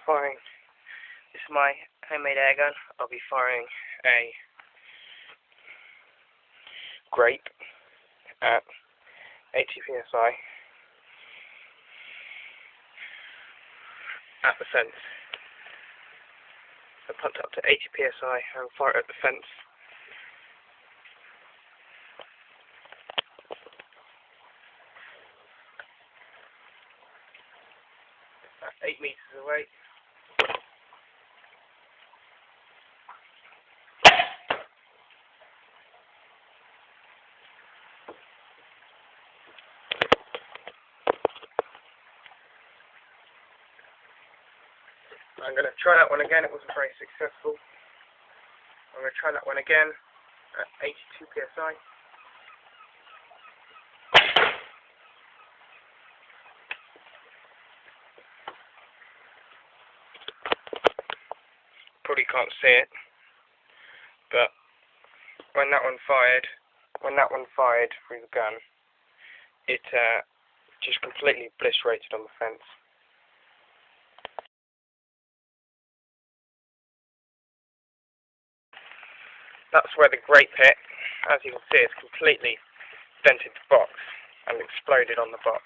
firing. This is my homemade airgun. I'll be firing a grape at 80 psi at the fence. So pumped up to 80 psi and fire it at the fence. That's 8 meters away. I'm going to try that one again. It wasn't very successful. I'm going to try that one again at 82 psi. Probably can't see it, but when that one fired through the gun, it just completely obliterated on the fence. That's where the grape hit. As you can see, it's completely dented the box and exploded on the box.